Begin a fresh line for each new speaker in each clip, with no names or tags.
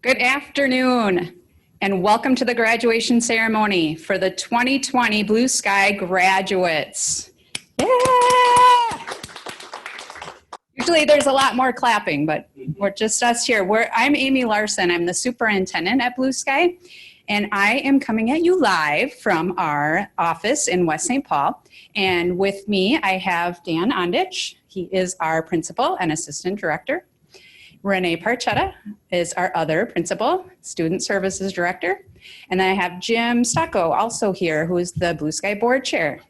Good afternoon, and welcome to the graduation ceremony for the 2020 Blue Sky graduates. Yeah! Usually there's a lot more clapping, but we're just us here. I'm Amy Larson. I'm the superintendent at Blue Sky, and I am coming at you live from our office in West St. Paul. And with me, I have Dan Ondich. He is our principal and assistant director. Renee Parchetta is our other principal, student services director. And then I have Jim Stocco also here, who is the Blue Sky board chair.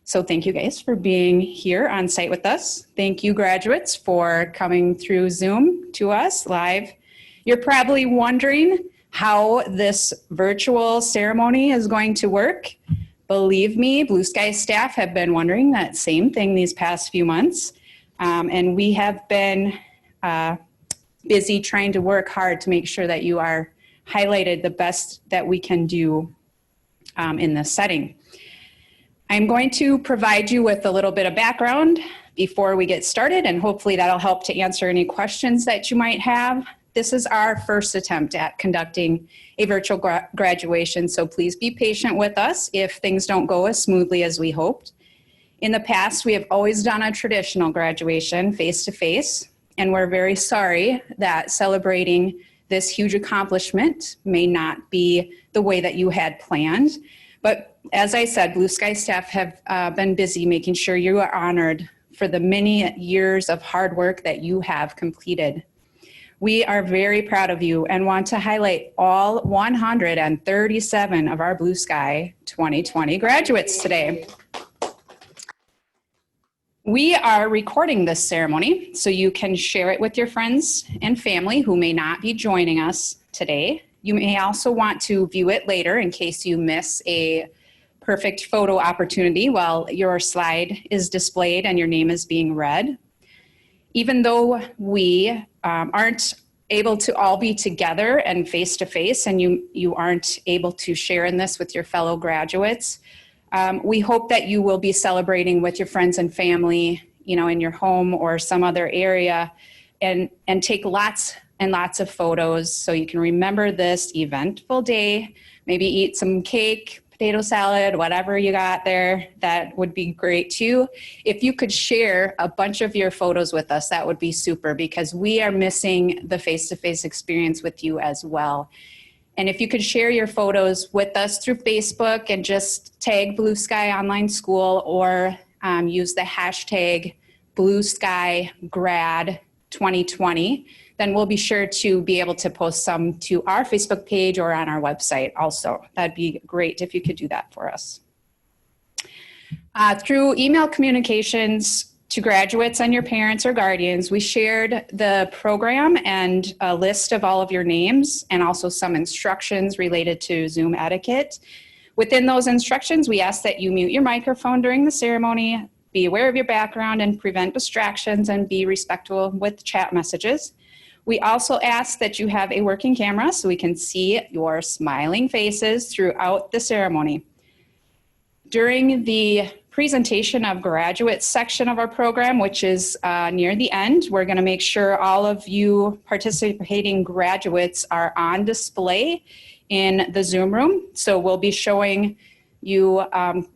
So thank you guys for being here on site with us. Thank you graduates for coming through Zoom to us live. You're probably wondering how this virtual ceremony is going to work. Believe me, Blue Sky staff have been wondering that same thing these past few months. And we have been busy trying to work hard to make sure that you are highlighted the best that we can do in this setting. I'm going to provide you with a little bit of background before we get started, and hopefully that'll help to answer any questions that you might have. This is our first attempt at conducting a virtual graduation, so please be patient with us if things don't go as smoothly as we hoped. In the past, we have always done a traditional graduation face-to-face. And we're very sorry that celebrating this huge accomplishment may not be the way that you had planned. But as I said, Blue Sky staff have been busy making sure you are honored for the many years of hard work that you have completed. We are very proud of you and want to highlight all 137 of our Blue Sky 2020 graduates today. We are recording this ceremony so you can share it with your friends and family who may not be joining us today. You may also want to view it later in case you miss a perfect photo opportunity while your slide is displayed and your name is being read. Even though we aren't able to all be together and face-to-face, and you aren't able to share in this with your fellow graduates, we hope that you will be celebrating with your friends and family, in your home or some other area, and take lots and lots of photos so you can remember this eventful day. Maybe eat some cake, potato salad, whatever you got there. That would be great too. If you could share a bunch of your photos with us, that would be super, because we are missing the face-to-face experience with you as well. And if you could share your photos with us through Facebook and just tag Blue Sky Online School, or use the hashtag BlueSkyGrad2020, then we'll be sure to be able to post some to our Facebook page or on our website also. That'd be great if you could do that for us. Through email communications to graduates and your parents or guardians, we shared the program and a list of all of your names and also some instructions related to Zoom etiquette. Within those instructions, we ask that you mute your microphone during the ceremony, be aware of your background and prevent distractions, and be respectful with chat messages. We also ask that you have a working camera so we can see your smiling faces throughout the ceremony. During the presentation of graduate section of our program, which is near the end, we're going to make sure all of you participating graduates are on display in the Zoom room. So we'll be showing you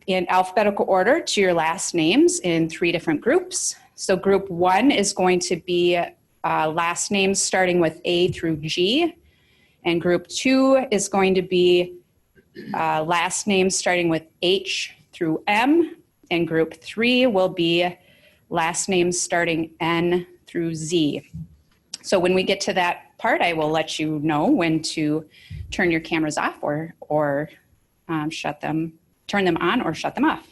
in alphabetical order to your last names in 3 different groups. So group 1 is going to be last names starting with A through G, and group 2 is going to be last names starting with H through M, and group 3 will be last names starting N through Z. So when we get to that part, I will let you know when to turn your cameras off or turn them on or shut them off.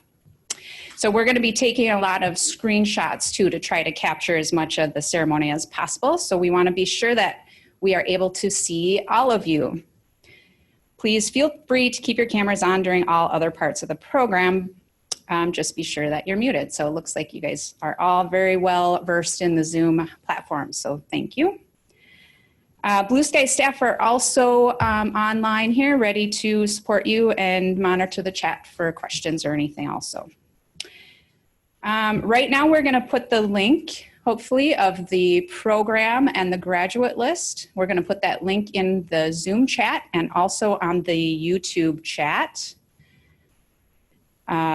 So we're going to be taking a lot of screenshots too to try to capture as much of the ceremony as possible. So we want to be sure that we are able to see all of you. Please feel free to keep your cameras on during all other parts of the program. Just be sure that you're muted. So it looks like you guys are all very well versed in the Zoom platform. So thank you. Blue Sky staff are also online here, ready to support you and monitor the chat for questions or anything also. Right now we're going to put the link hopefully, of the program and the graduate list. We're going to put that link in the Zoom chat and also on the YouTube chat.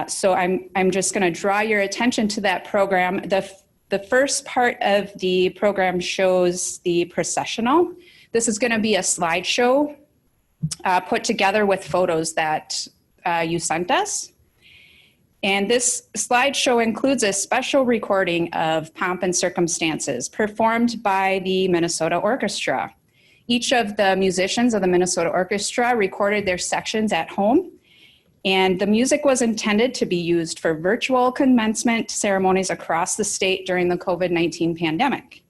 So I'm just going to draw your attention to that program. The first part of the program shows the processional. This is going to be a slideshow put together with photos that you sent us. And this slideshow includes a special recording of Pomp and Circumstances performed by the Minnesota Orchestra. Each of the musicians of the Minnesota Orchestra recorded their sections at home, and the music was intended to be used for virtual commencement ceremonies across the state during the COVID-19 pandemic.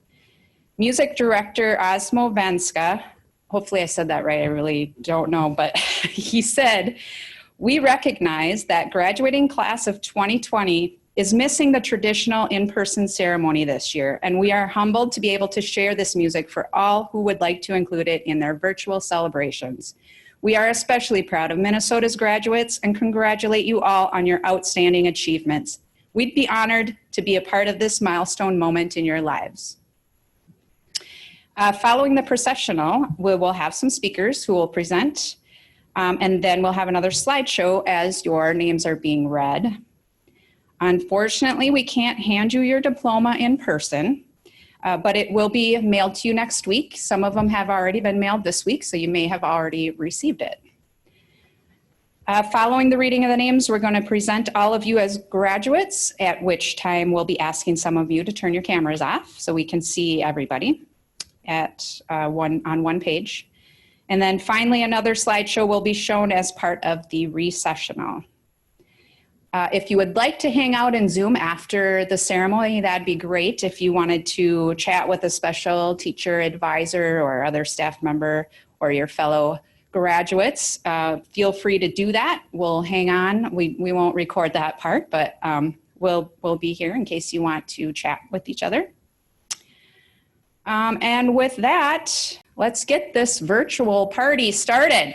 Music director Osmo Vanska, hopefully I said that right, I really don't know, but he said, "We recognize that graduating class of 2020 is missing the traditional in-person ceremony this year, and we are humbled to be able to share this music for all who would like to include it in their virtual celebrations. We are especially proud of Minnesota's graduates and congratulate you all on your outstanding achievements. We'd be honored to be a part of this milestone moment in your lives." Following the processional, we will have some speakers who will present. And then we'll have another slideshow as your names are being read. Unfortunately, we can't hand you your diploma in person, but it will be mailed to you next week. Some of them have already been mailed this week, so you may have already received it. Following the reading of the names, we're going to present all of you as graduates, at which time we'll be asking some of you to turn your cameras off so we can see everybody on one page. And then finally, another slideshow will be shown as part of the recessional. If you would like to hang out in Zoom after the ceremony, that'd be great. If you wanted to chat with a special teacher, advisor, or other staff member, or your fellow graduates, feel free to do that. We'll hang on. We won't record that part, but we'll be here in case you want to chat with each other. And with that, let's get this virtual party started.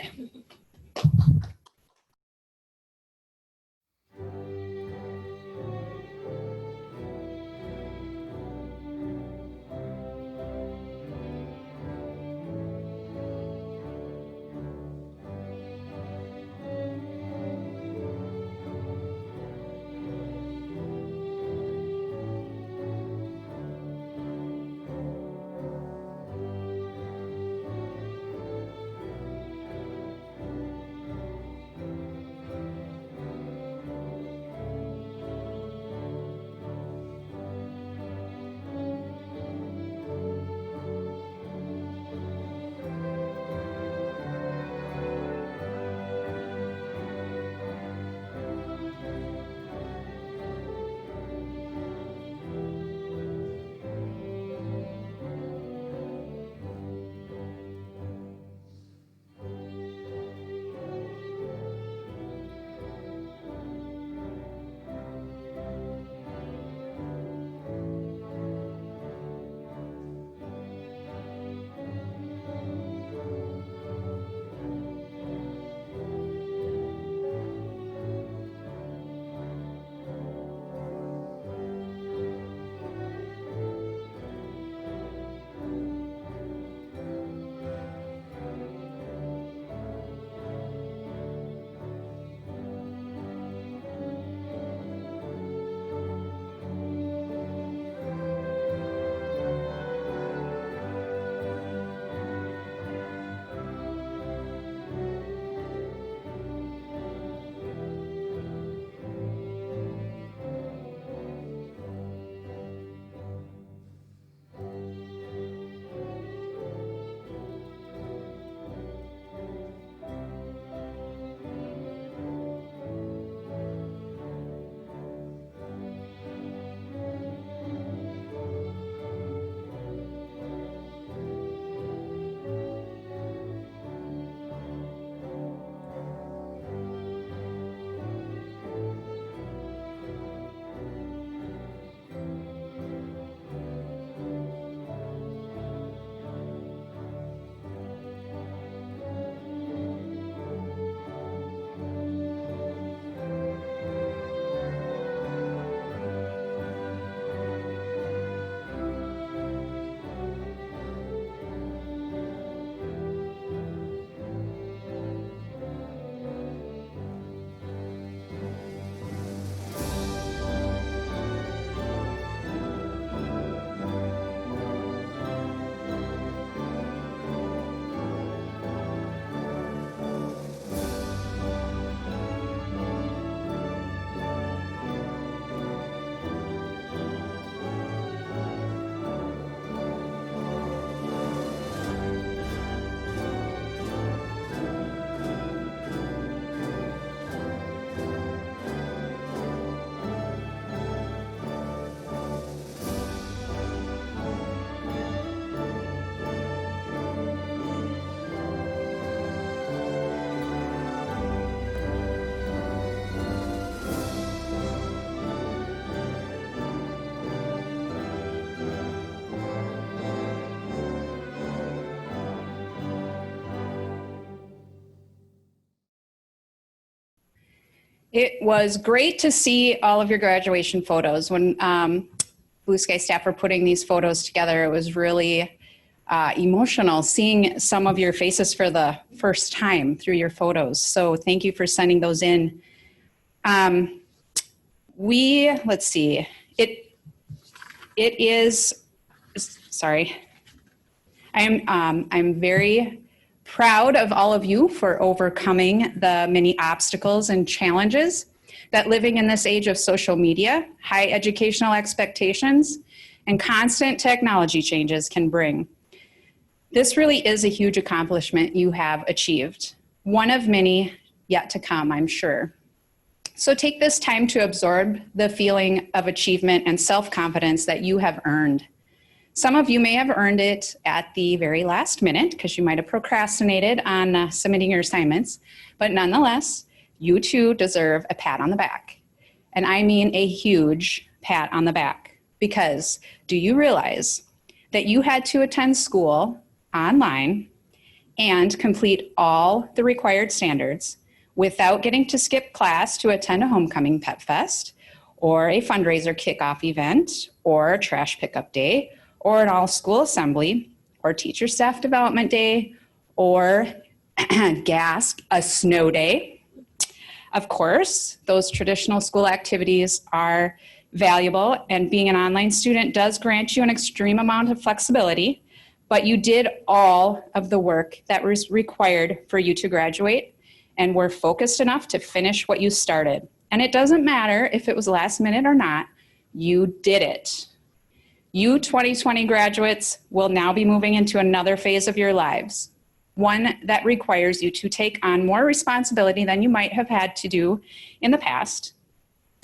It was great to see all of your graduation photos. When Blue Sky staff were putting these photos together, it was really emotional seeing some of your faces for the first time through your photos. So thank you for sending those in. Let's see, it is, sorry. I'm very proud of all of you for overcoming the many obstacles and challenges that living in this age of social media, high educational expectations, and constant technology changes can bring. This really is a huge accomplishment you have achieved, one of many yet to come, I'm sure. So take this time to absorb the feeling of achievement and self-confidence that you have earned. Some of you may have earned it at the very last minute because you might have procrastinated on submitting your assignments, but nonetheless, you too deserve a pat on the back. And I mean a huge pat on the back, because do you realize that you had to attend school online and complete all the required standards without getting to skip class to attend a homecoming pep fest or a fundraiser kickoff event or a trash pickup day or an all-school assembly, or teacher staff development day, or a snow day. Of course, those traditional school activities are valuable, and being an online student does grant you an extreme amount of flexibility, but you did all of the work that was required for you to graduate and were focused enough to finish what you started. And it doesn't matter if it was last minute or not, you did it. You 2020 graduates will now be moving into another phase of your lives, one that requires you to take on more responsibility than you might have had to do in the past.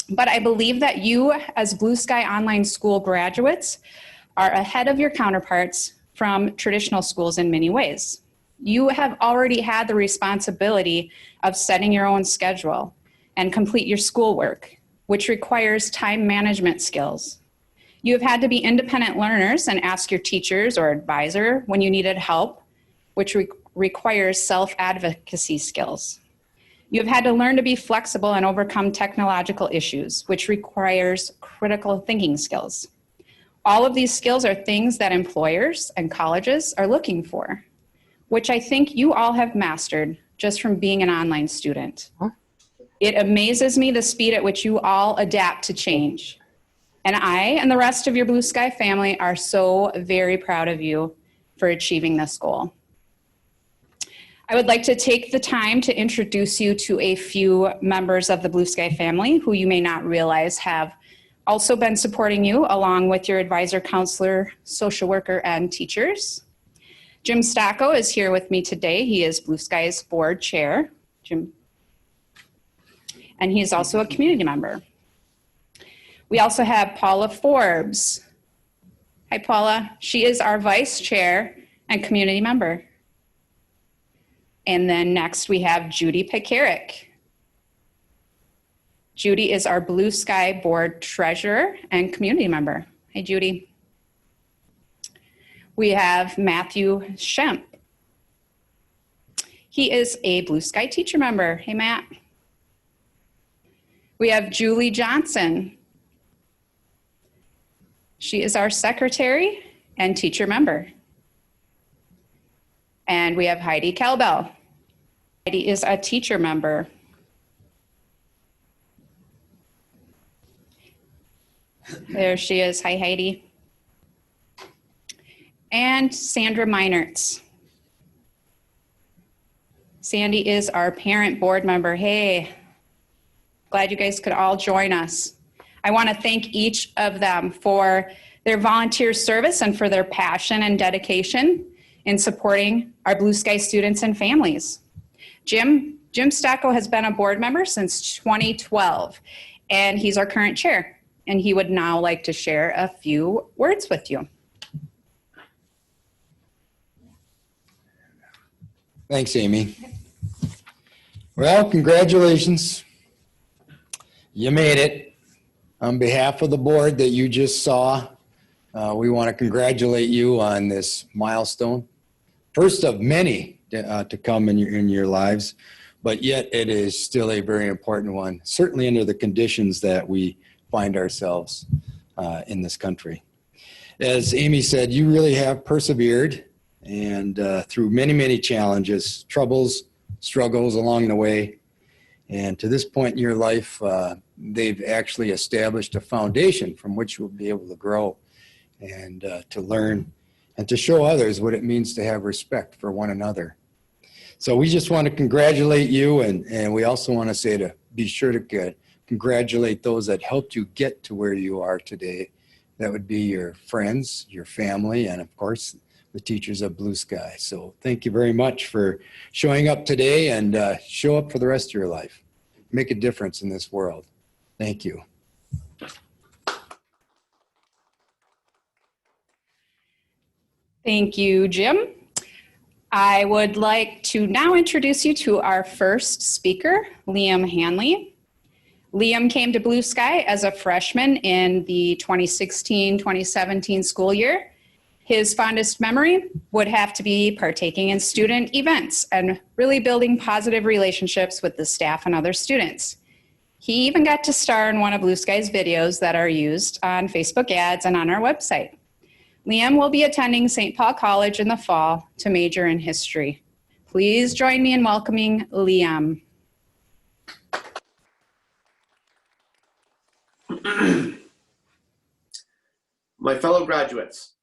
But I believe that you, as Blue Sky Online School graduates, are ahead of your counterparts from traditional schools in many ways. You have already had the responsibility of setting your own schedule and complete your schoolwork, which requires time management skills. You have had to be independent learners and ask your teachers or advisor when you needed help, which requires self-advocacy skills. You have had to learn to be flexible and overcome technological issues, which requires critical thinking skills. All of these skills are things that employers and colleges are looking for, which I think you all have mastered just from being an online student. It amazes me the speed at which you all adapt to change. And I and the rest of your Blue Sky family are so very proud of you for achieving this goal. I would like to take the time to introduce you to a few members of the Blue Sky family who you may not realize have also been supporting you, along with your advisor, counselor, social worker, and teachers. Jim Stocko is here with me today. He is Blue Sky's board chair. Jim. And he is also a community member. We also have Paula Forbes. Hi, Paula. She is our vice chair and community member. And then next we have Judy Pekaric. Judy is our Blue Sky board treasurer and community member. Hi, Judy. We have Matthew Schemp. He is a Blue Sky teacher member. Hey, Matt. We have Julie Johnson. She is our secretary and teacher member. And we have Heidi Kelbel. Heidi is a teacher member. There she is. Hi, Heidi. And Sandra Meinertz. Sandy is our parent board member. Hey, glad you guys could all join us. I want to thank each of them for their volunteer service and for their passion and dedication in supporting our Blue Sky students and families. Jim Stocko has been a board member since 2012, and he's our current chair, and he would now like to share a few words with you.
Thanks, Amy. Well, congratulations. You made it. On behalf of the board that you just saw, we want to congratulate you on this milestone. First of many to come in your lives. but yet it is still a very important one, certainly under the conditions that we find ourselves in this country. As Amy said, you really have persevered and through many, many challenges, troubles, struggles along the way. And to this point in your life, they've actually established a foundation from which you'll be able to grow and to learn and to show others what it means to have respect for one another. So we just want to congratulate you, and we also want to say to be sure to congratulate those that helped you get to where you are today. That would be your friends, your family, and of course, the teachers of BlueSky. So thank you very much for showing up today, and show up for the rest of your life. Make a difference in this world. Thank you.
Thank you, Jim. I would like to now introduce you to our first speaker, Liam Hanley. Liam came to BlueSky as a freshman in the 2016-2017 school year. His fondest memory would have to be partaking in student events and really building positive relationships with the staff and other students. He even got to star in one of BlueSky's videos that are used on Facebook ads and on our website. Liam will be attending St. Paul College in the fall to major in history. Please join me in welcoming Liam.
My fellow graduates,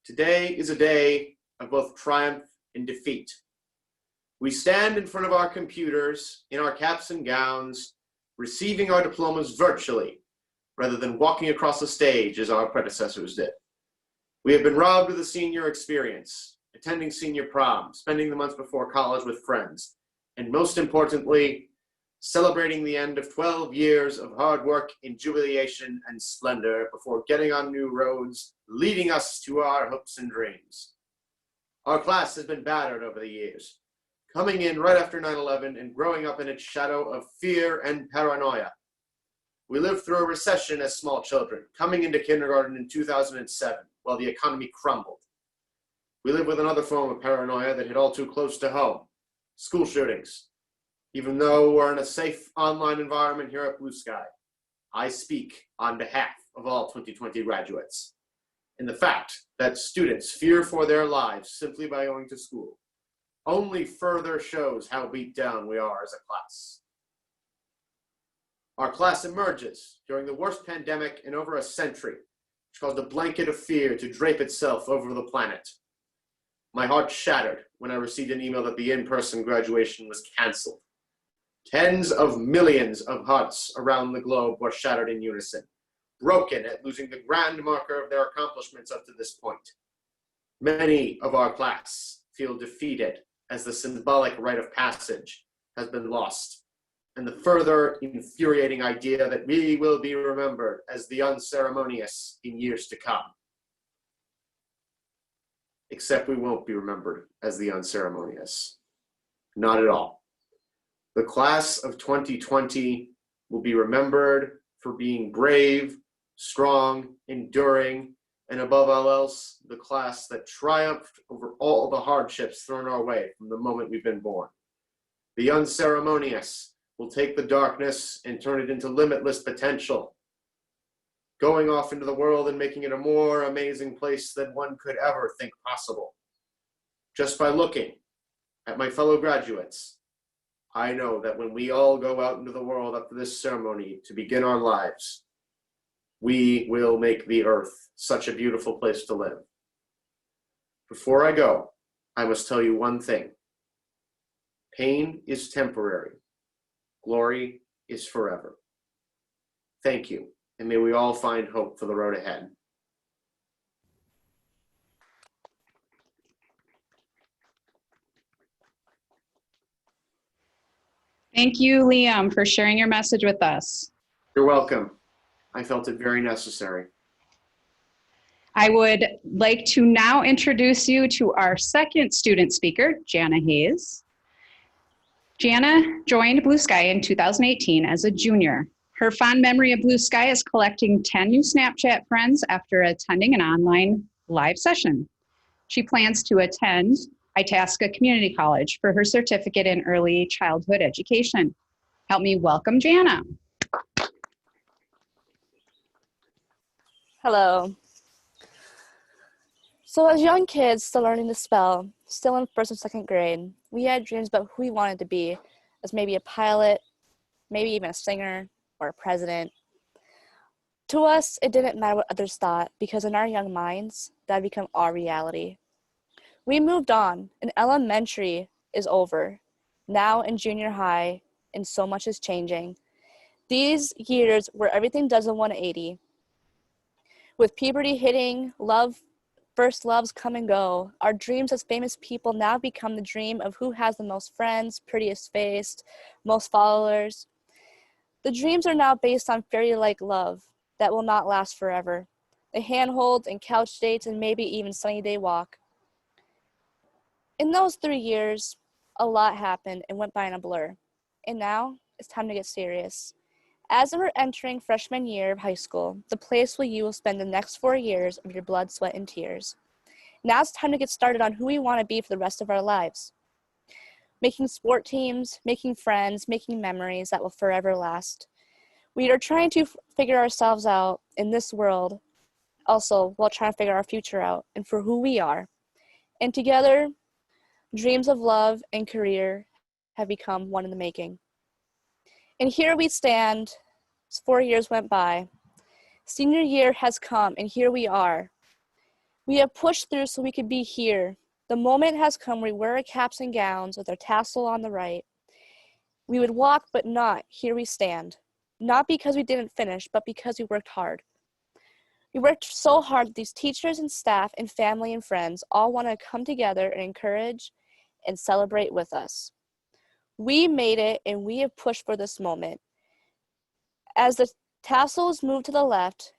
today is a day of both triumph and defeat. We stand in front of our computers in our caps and gowns, receiving our diplomas virtually, rather than walking across the stage as our predecessors did. We have been robbed of the senior experience, attending senior prom, spending the months before college with friends, and most importantly, celebrating the end of 12 years of hard work in jubilation and splendor before getting on new roads, leading us to our hopes and dreams. Our class has been battered over the years, coming in right after 9/11 and growing up in its shadow of fear and paranoia. We lived through a recession as small children, coming into kindergarten in 2007, while the economy crumbled. We live with another form of paranoia that hit all too close to home, school shootings. Even though we're in a safe online environment here at BlueSky, I speak on behalf of all 2020 graduates. And the fact that students fear for their lives simply by going to school only further shows how beat down we are as a class. Our class emerges during the worst pandemic in over a century, which caused a blanket of fear to drape itself over the planet. My heart shattered when I received an email that the in-person graduation was canceled. Tens of millions of hearts around the globe were shattered in unison, broken at losing the grand marker of their accomplishments up to this point. Many of our class feel defeated as the symbolic rite of passage has been lost, and the further infuriating idea that we will be remembered as the unceremonious in years to come. Except we won't be remembered as the unceremonious. Not at all. The class of 2020 will be remembered for being brave, strong, enduring, and above all else, the class that triumphed over all the hardships thrown our way from the moment we've been born. The unceremonious will take the darkness and turn it into limitless potential, going off into the world and making it a more amazing place than one could ever think possible. Just by looking at my fellow graduates, I know that when we all go out into the world after this ceremony to begin our lives, we will make the earth such a beautiful place to live. Before I go, I must tell you one thing. Pain is temporary. Glory is forever. Thank you, and may we all find hope for the road ahead.
Thank you, Liam, for sharing your message with us.
You're welcome. I felt it very necessary.
I would like to now introduce you to our second student speaker, Jana Hayes. Jana joined BlueSky in 2018 as a junior. Her fond memory of BlueSky is collecting 10 new Snapchat friends after attending an online live session. She plans to attend Itasca Community College for her certificate in early childhood education. Help me welcome Jana.
Hello. So as young kids still learning to spell, still in first and second grade, we had dreams about who we wanted to be as maybe a pilot, maybe even a singer or a president. To us, it didn't matter what others thought because in our young minds, that had become our reality. We moved on, and elementary is over. Now in junior high, and so much is changing. These years where everything does a 180, with puberty hitting, first loves come and go. Our dreams as famous people now become the dream of who has the most friends, prettiest face, most followers. The dreams are now based on fairy-like love that will not last forever. The handholds and couch dates and maybe even sunny day walk. In those 3 years, a lot happened and went by in a blur. And now it's time to get serious. As we're entering freshman year of high school, the place where you will spend the next 4 years of your blood, sweat, and tears. Now it's time to get started on who we want to be for the rest of our lives. Making sport teams, making friends, making memories that will forever last. We are trying to figure ourselves out in this world, also while trying to figure our future out and for who we are. And together, dreams of love and career have become one in the making. And here we stand, 4 years went by. Senior year has come, and here we are. We have pushed through so we could be here. The moment has come where we wear our caps and gowns with our tassel on the right. We would walk, but not. Here we stand. Not because we didn't finish, but because we worked hard. We worked so hard that these teachers and staff and family and friends all want to come together and encourage and celebrate with us. We made it, and we have pushed for this moment. As the tassels move to the left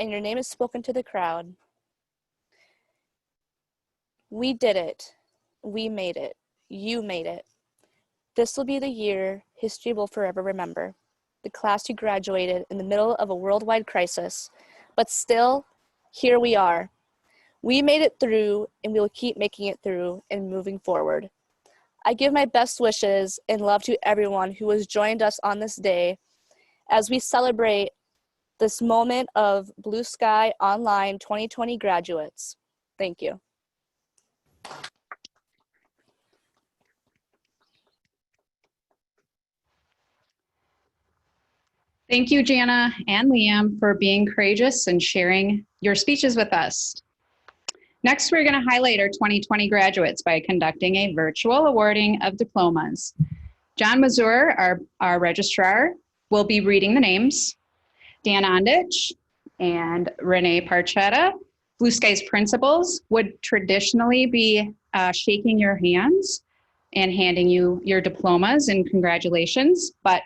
and your name is spoken to the crowd, we did it. We made it. You made it. This will be the year history will forever remember. The class who graduated in the middle of a worldwide crisis, but still, here we are. We made it through, and we will keep making it through and moving forward. I give my best wishes and love to everyone who has joined us on this day as we celebrate this moment of BlueSky Online 2020 graduates. Thank you.
Thank you, Jana and Liam, for being courageous and sharing your speeches with us. Next, we're going to highlight our 2020 graduates by conducting a virtual awarding of diplomas. John Mazur, our registrar, will be reading the names. Dan Ondich and Renee Parchetta, BlueSky's principals, would traditionally be shaking your hands and handing you your diplomas and congratulations, but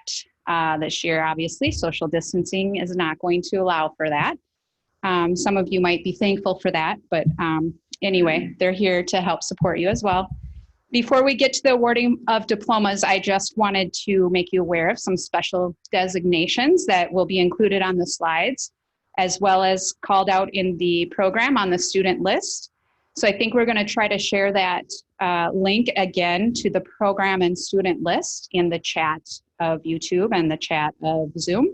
this year, obviously, social distancing is not going to allow for that. Some of you might be thankful for that, but anyway, they're here to help support you as well. Before we get to the awarding of diplomas, I just wanted to make you aware of some special designations that will be included on the slides, as well as called out in the program on the student list. So I think we're going to try to share that link again to the program and student list in the chat of YouTube and the chat of Zoom.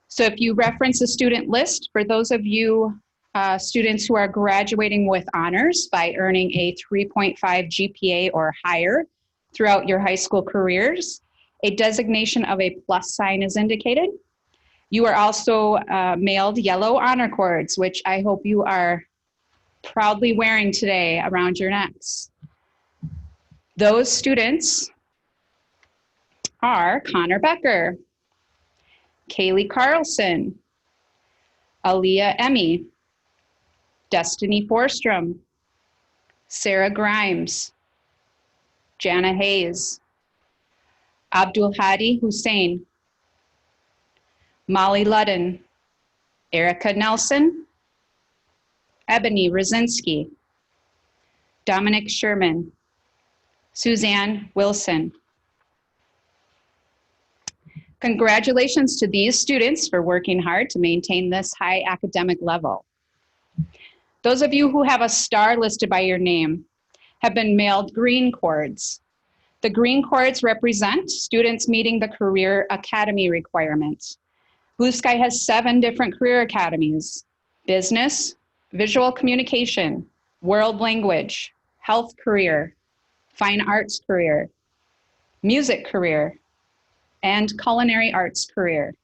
So if you reference the student list, for those of you students who are graduating with honors by earning a 3.5 GPA or higher throughout your high school careers, a designation of a plus sign is indicated. You are also mailed yellow honor cords, which I hope you are proudly wearing today around your necks. Those students are Connor Becker, Kaylee Carlson, Aaliyah Emmy, Destiny Forstrom, Sarah Grimes, Jana Hayes, Abdul Hadi Hussein, Molly Ludden, Erica Nelson, Ebony Rosinski, Dominic Sherman, Suzanne Wilson. Congratulations to these students for working hard to maintain this high academic level. Those of you who have a star listed by your name have been mailed green cords. The green cords represent students meeting the Career Academy requirements. Blue Sky has 7 different career academies: business, visual communication, world language, health career, fine arts career, music career, and culinary arts career.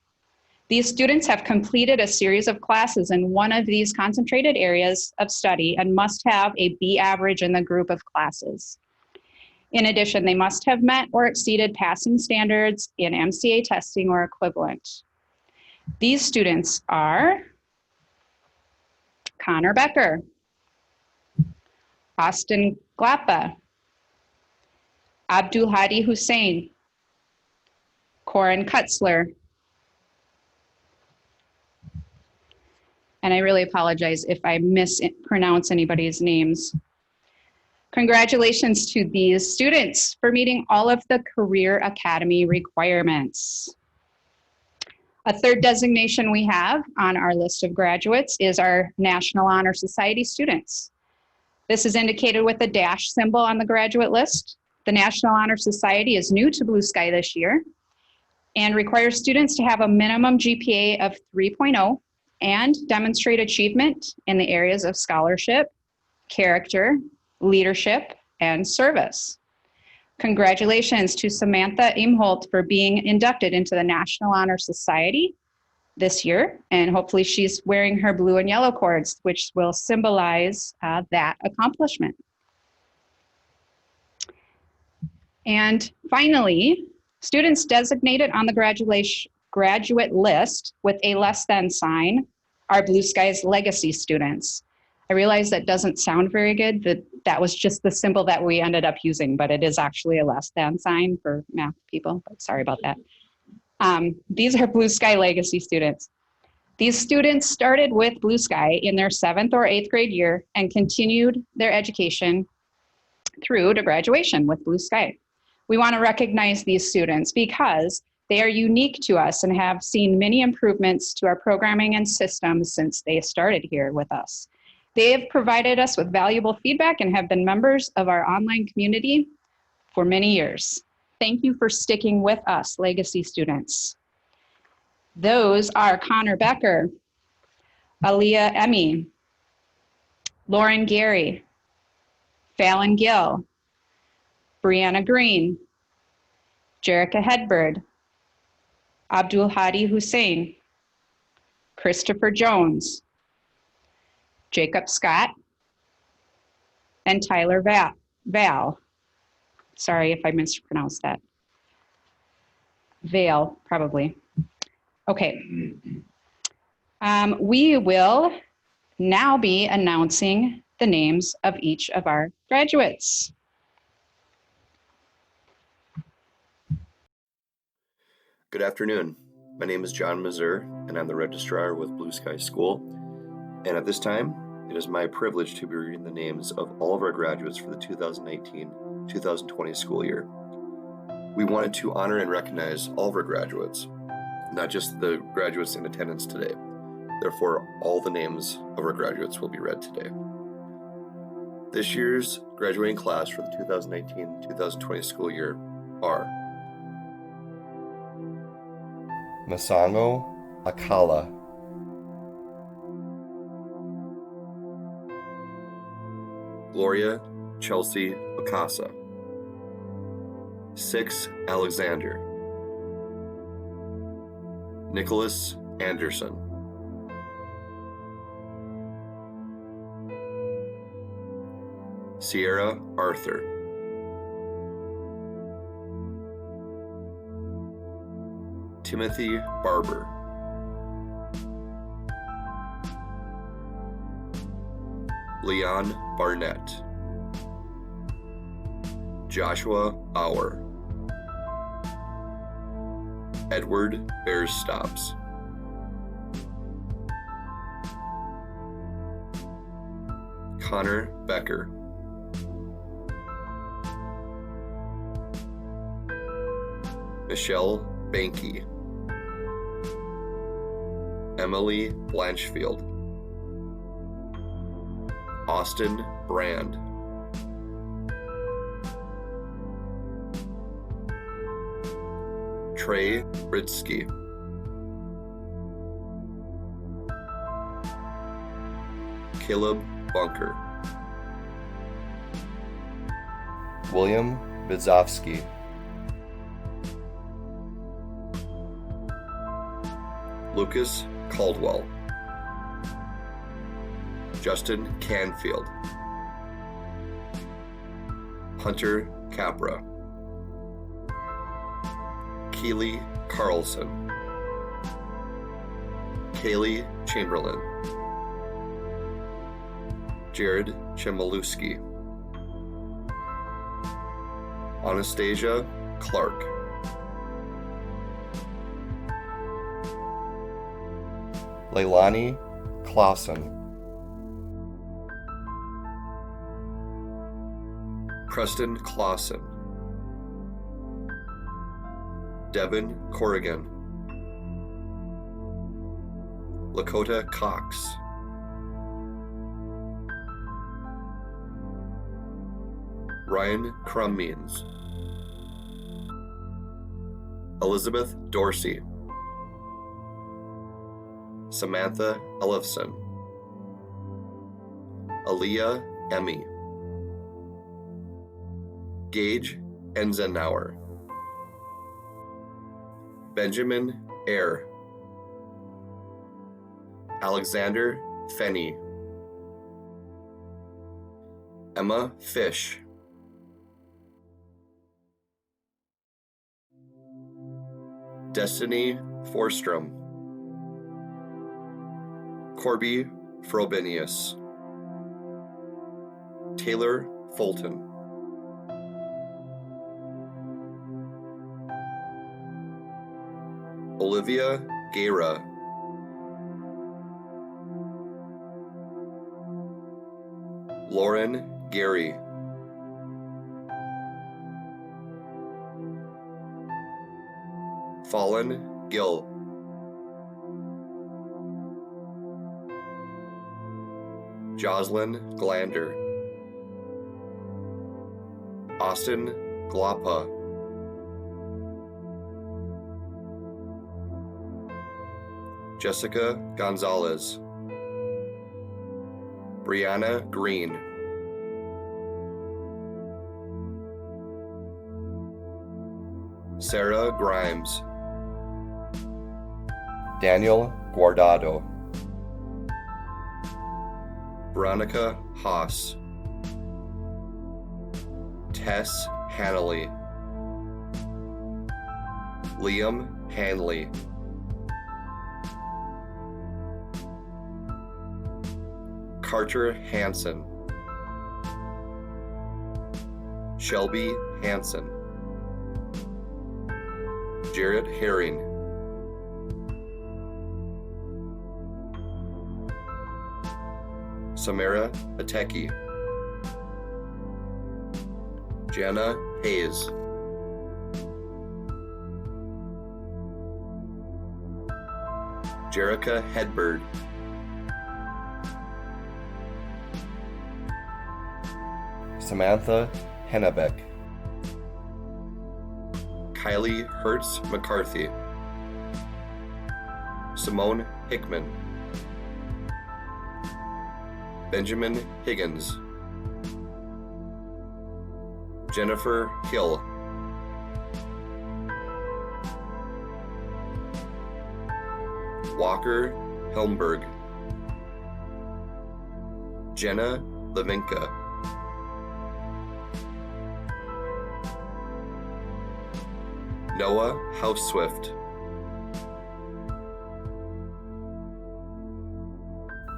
These students have completed a series of classes in one of these concentrated areas of study and must have a B average in the group of classes. In addition, they must have met or exceeded passing standards in MCA testing or equivalent. These students are Connor Becker, Austin Glappa, Abdul Hadi Hussein, Corin Kutzler, and I really apologize if I mispronounce anybody's names. Congratulations to these students for meeting all of the Career Academy requirements. A third designation we have on our list of graduates is our National Honor Society students. This is indicated with a dash symbol on the graduate list. The National Honor Society is new to Blue Sky this year and requires students to have a minimum GPA of 3.0 and demonstrate achievement in the areas of scholarship, character, leadership, and service. Congratulations to Samantha Imholt for being inducted into the National Honor Society this year, and hopefully she's wearing her blue and yellow cords, which will symbolize that accomplishment. And finally, students designated on the graduate list with a less than sign are Blue Sky's legacy students. I realize that doesn't sound very good, that was just the symbol that we ended up using, but it is actually a less than sign for math people, but sorry about that. These are Blue Sky legacy students. These students started with Blue Sky in their 7th or 8th grade year and continued their education through to graduation with Blue Sky. We want to recognize these students because they are unique to us and have seen many improvements to our programming and systems since they started here with us. They have provided us with valuable feedback and have been members of our online community for many years. Thank you for sticking with us, legacy students. Those are Connor Becker, Aaliyah Emmy, Lauren Gary, Fallon Gill, Brianna Green, Jerica Hedberg, Abdul Hadi Hussein, Christopher Jones, Jacob Scott, and Tyler Val. Sorry if I mispronounced that. Vale, probably. Okay. We will now be announcing the names of each of our graduates.
Good afternoon. My name is John Mazur, and I'm the registrar with Blue Sky School. And at this time, it is my privilege to be reading the names of all of our graduates for the 2019-2020 school year. We wanted to honor and recognize all of our graduates, not just the graduates in attendance today. Therefore, all the names of our graduates will be read today. This year's graduating class for the 2019-2020 school year are Masango Akala, Gloria Chelsea Okasa, Six Alexander, Nicholas Anderson, Sierra Arthur, Timothy Barber, Leon Barnett, Joshua Auer, Edward Bearstops, Connor Becker, Michelle Banky, Emily Blanchfield, Austin Brand. Trey Ritsky. Caleb Bunker. William Bidzovsky. Lucas Caldwell. Justin Canfield. Hunter Capra. Keely Carlson. Kaylee Chamberlain. Jared Chmielewski. Anastasia Clark. Leilani Clausen. Preston Clausen. Devin Corrigan. Lakota Cox. Ryan Crummeans. Elizabeth Dorsey. Samantha Ellefson. Aaliyah Emmy. Gage Enzenauer. Benjamin Eyre. Alexander Fenney. Emma Fish. Destiny Forstrom. Corby Frobenius. Taylor Fulton. Olivia Guerra. Lauren Gary. Fallen Gill. Jocelyn Glander. Austin Glapa. Jessica Gonzalez. Brianna Green. Sarah Grimes. Daniel Guardado. Veronica Haas. Tess Hannley. Liam Hanley. Carter Hansen. Shelby Hansen. Jared Herring. Samara Ateki. Jana Hayes. Jerica Hedberg. Samantha Hennebeck. Kylie Hertz McCarthy. Simone Hickman. Benjamin Higgins. Jennifer Hill. Walker Helmberg. Jenna Levinka. Noah Houseswift.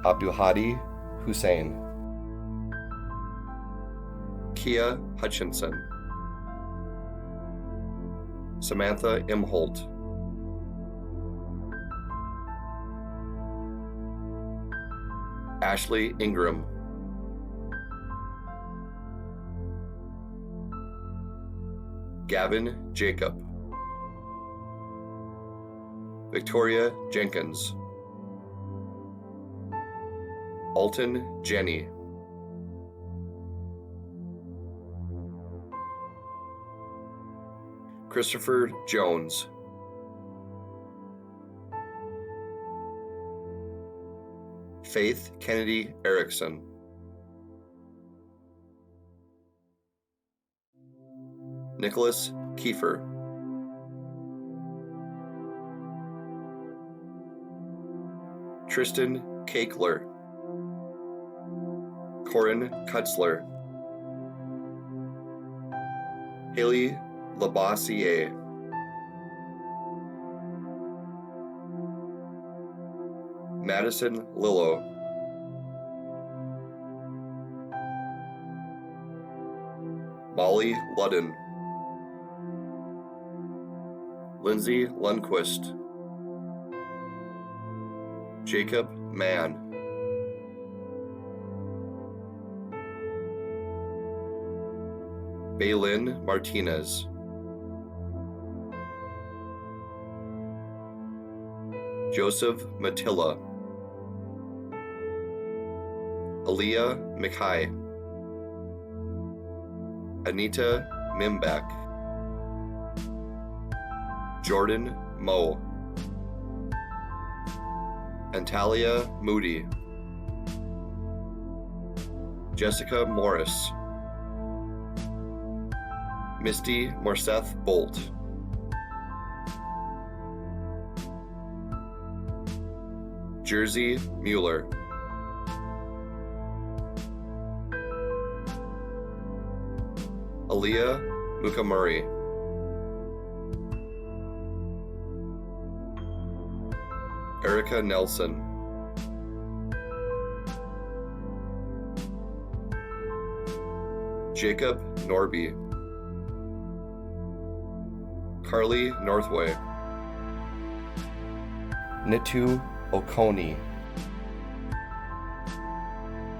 Abduhadi Hussein. Kia Hutchinson. Samantha Imholt. Ashley Ingram. Gavin Jacob. Victoria Jenkins. Alton Jenny. Christopher Jones. Faith Kennedy Erickson. Nicholas Kiefer. Tristan Kakler. Corin Kutzler. Haley Labossiere. Madison Lillo. Molly Ludden. Lindsay Lundquist. Jacob Mann. Baylin Martinez. Joseph Matilla. Aaliyah McKay. Anita Mimbach. Jordan Moe. Antalia Moody. Jessica Morris. Misty Morseth Bolt. Jersey Mueller. Aaliyah Mukamuri. Erica Nelson. Jacob Norby. Carly Northway. Nitu Oconee.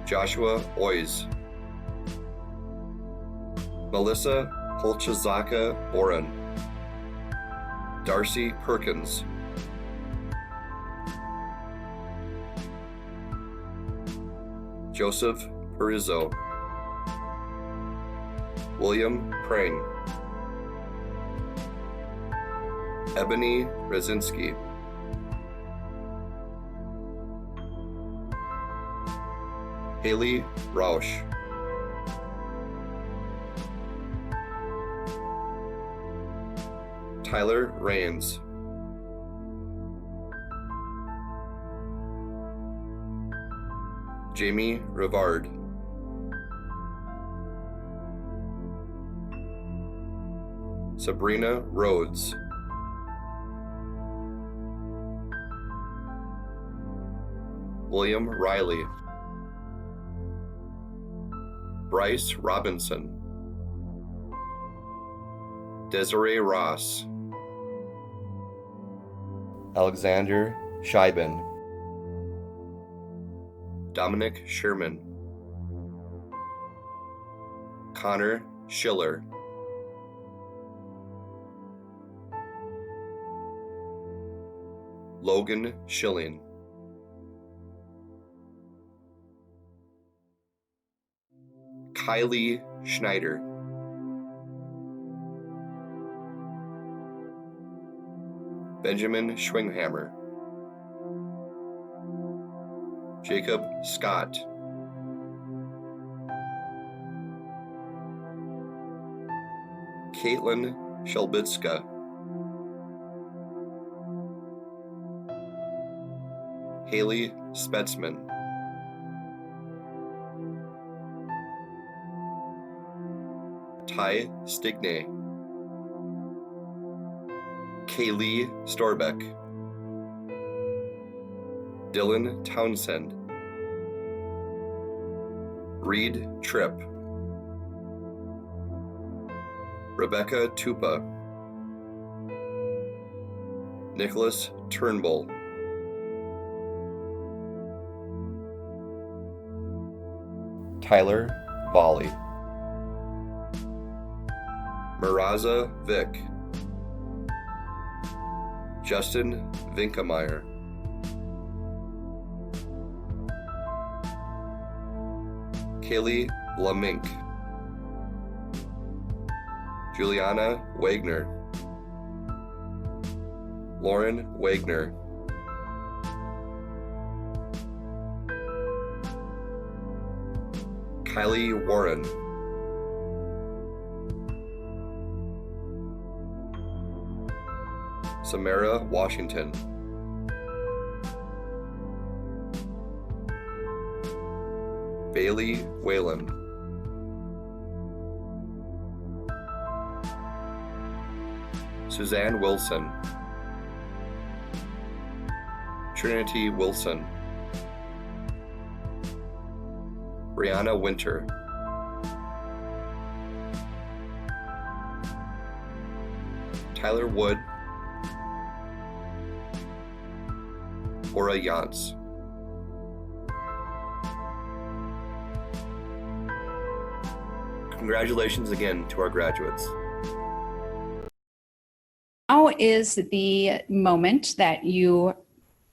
Joshua Oys. Melissa Holchazaka Oren. Darcy Perkins. Joseph Perizzo. William Prang. Ebony Rezinski. Haley Rausch. Tyler Rains. Jamie Rivard. Sabrina Rhodes. William Riley. Bryce Robinson. Desiree Ross. Alexander Scheiben. Dominic Sherman. Connor Schiller. Logan Schilling. Kylie Schneider. Benjamin Schwinghammer. Jacob Scott. Caitlin Shelbitska. Haley Spetzman. Ty Stigney. Kaylee Storbeck. Dylan Townsend. Reed Tripp. Rebecca Tupa. Nicholas Turnbull. Tyler Volley. Miraza Vick. Justin Vinkemeyer. Kaylee Lamink. Juliana Wagner. Lauren Wagner. Kylie Warren. Samara Washington. Bailey Whalen. Suzanne Wilson. Trinity Wilson. Brianna Winter. Tyler Wood. Aura Yance. Congratulations again to our graduates.
Now is the moment that you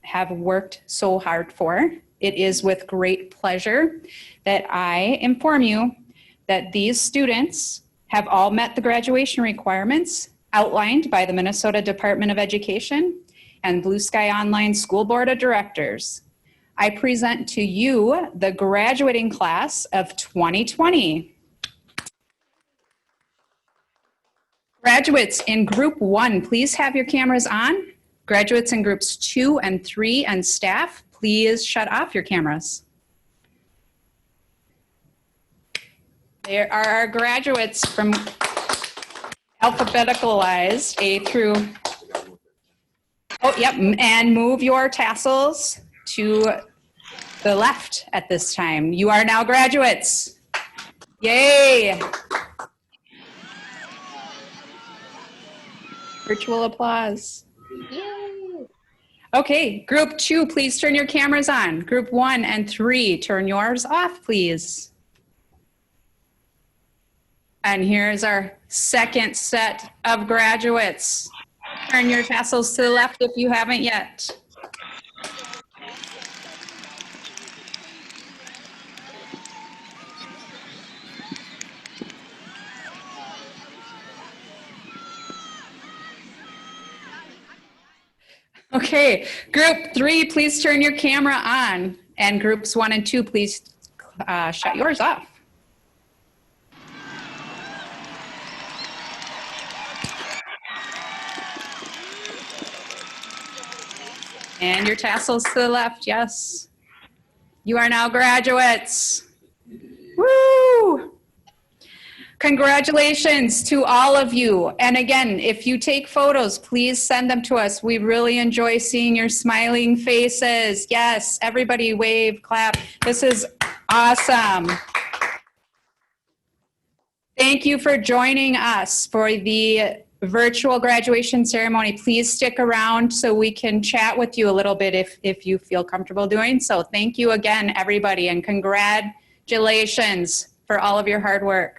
have worked so hard for. It is with great pleasure that I inform you that these students have all met the graduation requirements outlined by the Minnesota Department of Education and BlueSky Online School Board of Directors. I present to you the graduating class of 2020. Graduates in Group 1, please have your cameras on. Graduates in Groups 2 and 3 and staff, please shut off your cameras. There are our graduates from alphabeticalized A through, oh, yep, and move your tassels to the left at this time. You are now graduates. Yay. Virtual applause.
Yay!
Okay, Group 2, please turn your cameras on. Group 1 and 3, turn yours off, please. And here's our second set of graduates. Turn your tassels to the left if you haven't yet. Okay, Group 3, please turn your camera on. And Groups 1 and 2, please shut yours off. And your tassels to the left, yes. You are now graduates. Woo! Congratulations to all of you. And again, if you take photos, please send them to us. We really enjoy seeing your smiling faces. Yes, everybody wave, clap. This is awesome. Thank you for joining us for the virtual graduation ceremony. Please stick around so we can chat with you a little bit if you feel comfortable doing so. Thank you again, everybody, and congratulations for all of your hard work.